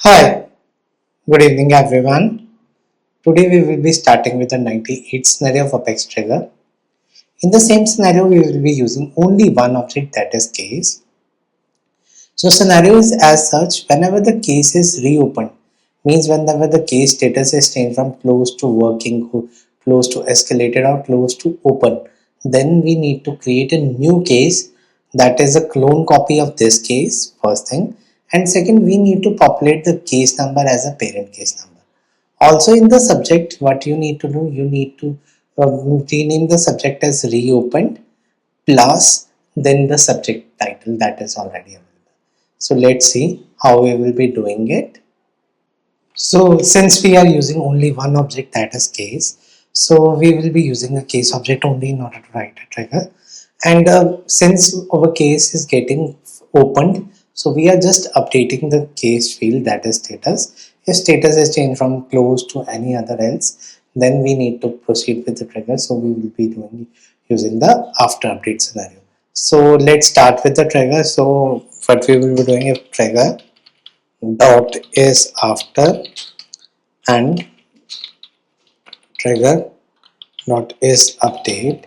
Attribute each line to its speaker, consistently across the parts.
Speaker 1: Hi, good evening everyone. Today we will be starting with the 98 scenario of Apex Trigger. In the same scenario, we will be using only one object, that is case. So scenario is as such, whenever the case is reopened, means whenever the case status is changed from closed to working, closed to escalated or closed to open, then we need to create a new case that is a clone copy of this case, first thing. And second, we need to populate the case number as a parent case number. Also in the subject, what you need to do, you need to rename the subject as reopened plus then the subject title that is already available. So let's see how we will be doing it. So since we are using only one object, that is case, so we will be using a case object only in order to write a trigger. And since our case is getting opened, so we are just updating the case field, that is status. If status is changed from closed to any other else, then we need to proceed with the trigger. So we will be doing using the after update scenario. So let's start with the trigger. So what we will be doing is trigger dot is after and trigger dot is update.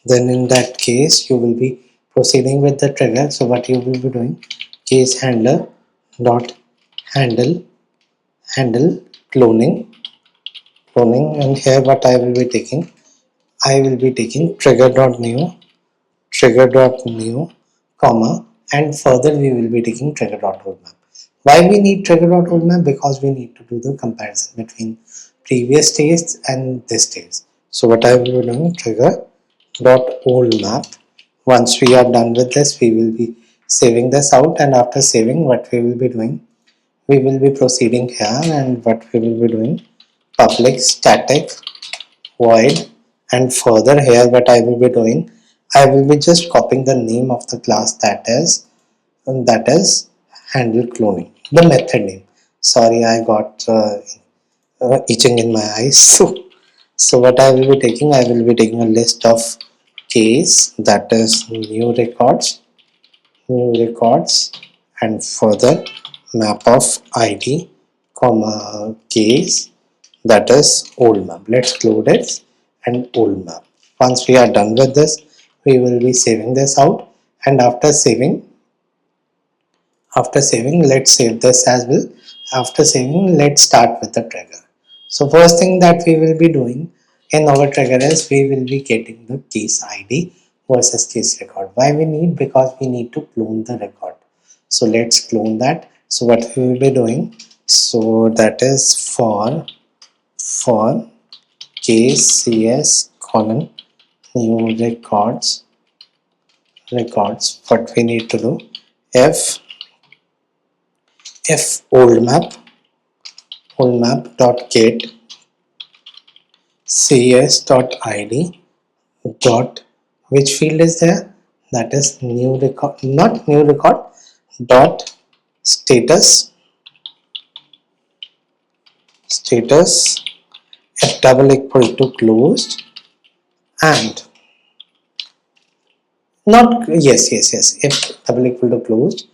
Speaker 1: Then in that case you will be proceeding with the trigger. So what you will be doing, case handler dot handle cloning, and here what I will be taking, I will be taking trigger.new comma, and further we will be taking trigger.oldMap. Why we need trigger.oldMap? Because we need to do the comparison between previous states and this state. So what I will be doing, trigger.oldMap. Once we are done with this, we will be saving this out, and after saving, what we will be doing, we will be proceeding here, and what we will be doing, public static void, and further here what I will be doing, I will be just copying the name of the class, that is handle cloning, the method name. Sorry, I got itching in my eyes. So what I will be taking, I will be taking a list of case, that is new records, and further map of id comma case, that is old map. Let's close it and old map. Once we are done with this, we will be saving this out, and after saving, let's save this as well. After saving, let's start with the trigger. So first thing that we will be doing in our trigger is we will be getting the case id versus case record. Why we need? Because we need to clone the record. So let's clone that. So what we will be doing, so that is for case cs colon new records, what we need to do, if oldmap dot get cs.id dot, which field is there, that is new record, not new record, dot status if double equal to closed, and not yes if double equal to closed,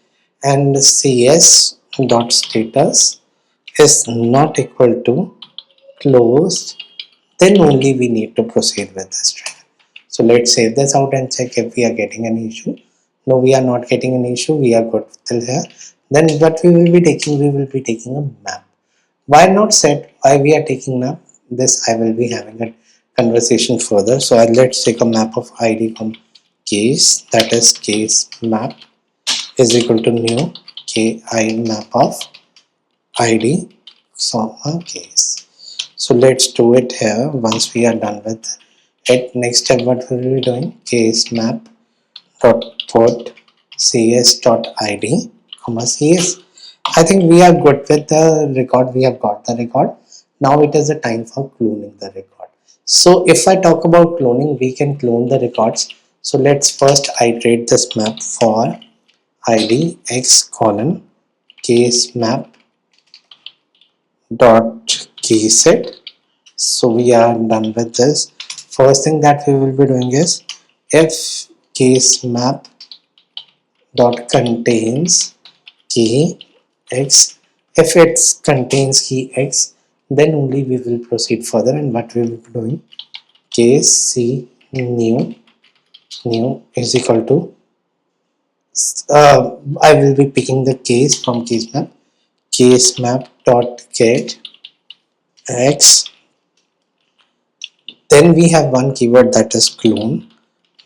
Speaker 1: and cs dot status is not equal to closed, then only we need to proceed with this trigger. So let's save this out and check if we are getting any issue. No, we are not getting any issue, we are good till here. Then what we will be taking, we will be taking a map. Why not set, why we are taking map, this I will be having a conversation further. So let's take a map of id case, that is case map is equal to new ki map of id comma case. So let's do it here. Once we are done with it, next step what we will be doing, case map dot put cs dot id comma cs. I think we are good with the record, we have got the record. Now it is the time for cloning the record. So if I talk about cloning, we can clone the records. So let's first iterate this map for id x colon case map dot key set. So we are done with this. First thing that we will be doing is if case map dot contains key x, If it contains key X, then only we will proceed further, and what we will be doing, case C new is equal to, I will be picking the case from case map dot get X. Then we have one keyword, that is clone,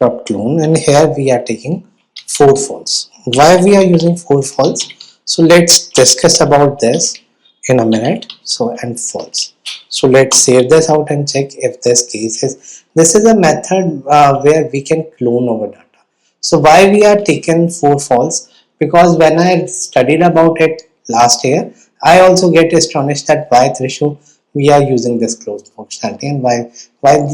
Speaker 1: and here we are taking 4 false. Why we are using 4 false? So let's discuss about this in a minute. So and false. So let's save this out and check if this case is. This is a method where we can clone our data. So why we are taking 4 false? Because when I studied about it last year, I also get astonished that why Trishu we are using this closed functionality, and why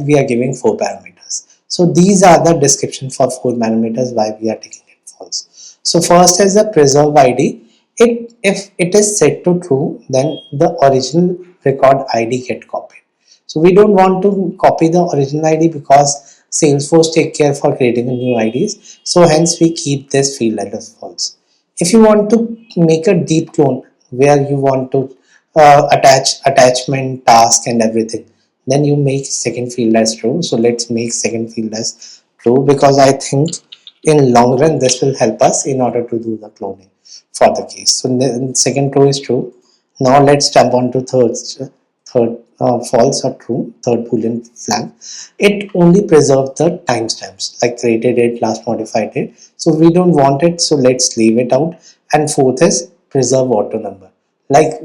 Speaker 1: we are giving 4 parameters. So these are the description for 4 parameters why we are taking it false. So first is the preserve ID. If it is set to true, then the original record ID get copied. So we don't want to copy the original ID because Salesforce take care for creating a new IDs. So hence we keep this field as false. If you want to make a deep clone where you want to attach attachment, task, and everything, then you make second field as true. So let's make second field as true, because I think in long run this will help us in order to do the cloning for the case. So the second row is true. Now let's jump on to third false or true, third boolean flag. It only preserves the timestamps like created date, last modified date. So we don't want it, so let's leave it out. And fourth is preserve auto number. Like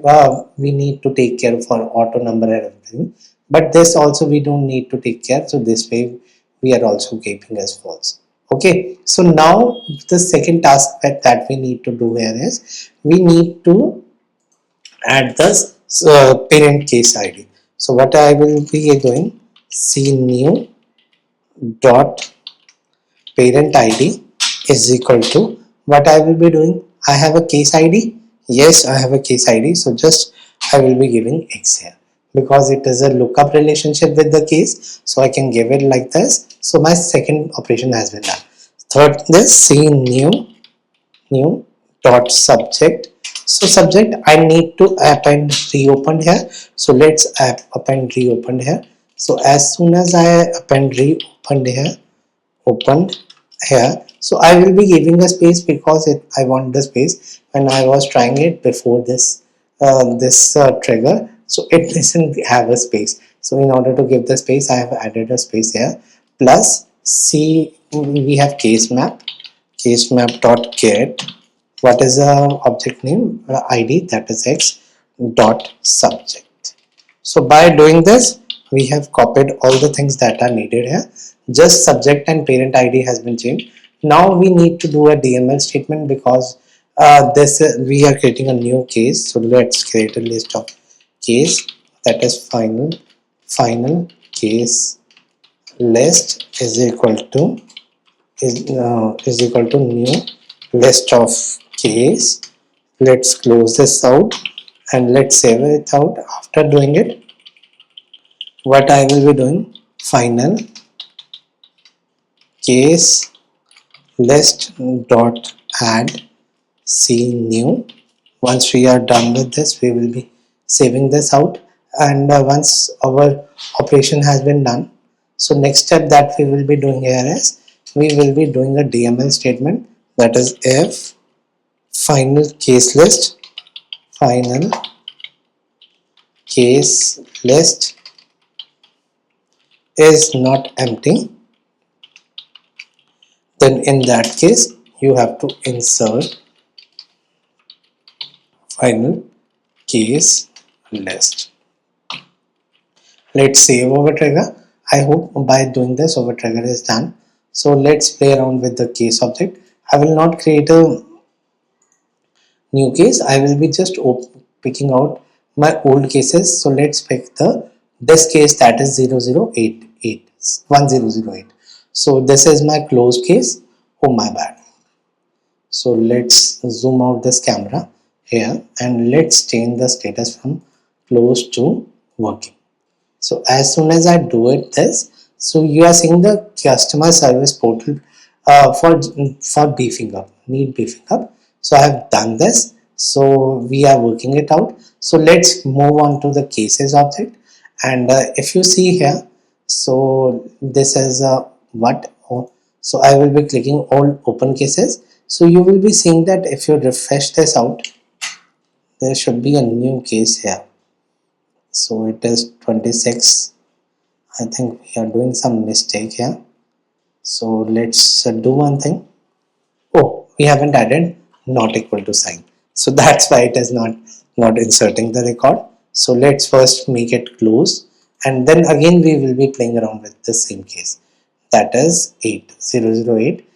Speaker 1: we need to take care for auto number and everything, but this also we don't need to take care. So this way we are also keeping as false. Okay, so now the second task that we need to do here is we need to add the parent case ID. So what I will be doing, C new dot parent ID is equal to, what I will be doing, I have a case ID. Yes, I have a case ID. So just I will be giving X here because it is a lookup relationship with the case. So I can give it like this. So my second operation has been done. Third, this C new dot subject. So subject I need to append reopened here. So let's append reopened here. So as soon as I append reopened here, opened here, so I will be giving a space because I want the space. When I was trying it before this trigger, so it doesn't have a space. So in order to give the space, I have added a space here. Plus C, we have case map dot get, what is the object name, ID, that is X dot subject. So by doing this, we have copied all the things that are needed here. Just subject and parent ID has been changed. Now we need to do a DML statement because this we are creating a new case. So let's create a list of case, that is final case list is equal to is equal to new list of case. Let's close this out and let's save it out. After doing it, what I will be doing, final case list dot add c new. Once we are done with this, we will be saving this out, and once our operation has been done, so next step that we will be doing here is we will be doing a DML statement, that is if final case list is not empty, then in that case you have to insert final case list. Let's save our trigger. I hope by doing this our trigger is done. So let's play around with the case object. I will not create a new case. I will be just picking out my old cases. So let's pick this case, that is 1008. So this is my closed case. Oh my bad. So let's zoom out this camera here and let's change the status from closed to working. So as soon as I do this, so you are seeing the customer service portal for beefing up, need beefing up. So I have done this. So we are working it out. So let's move on to the cases object. And if you see here, so this is what, so I will be clicking all open cases. So you will be seeing that if you refresh this out, there should be a new case here. So it is 26. I think we are doing some mistake here. So let's do one thing. Oh, we haven't added not equal to sign. So that's why it is not inserting the record. So let's first make it close, and then again we will be playing around with the same case. That is 8008.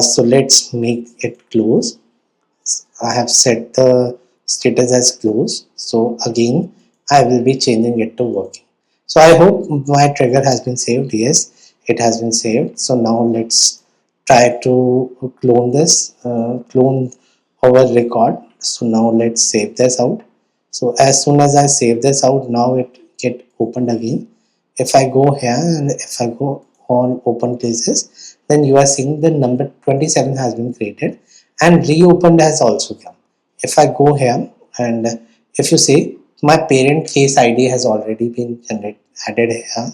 Speaker 1: So let's make it close. I have set the status as closed. So again, I will be changing it to working. So I hope my trigger has been saved. Yes, it has been saved. So now let's try to clone this, clone our record. So now let's save this out. So as soon as I save this out, now it get opened again. If I go here and if I go on open places, then you are seeing the number 27 has been created and reopened has also come. If I go here and if you see, my parent case ID has already been added here,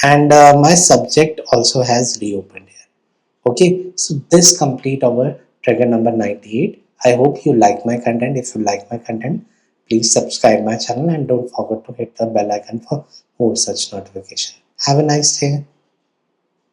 Speaker 1: and my subject also has reopened here. Okay, so this complete our trigger number 98. I hope you like my content. If you like my content, please subscribe my channel and don't forget to hit the bell icon for more such notification. Have a nice day.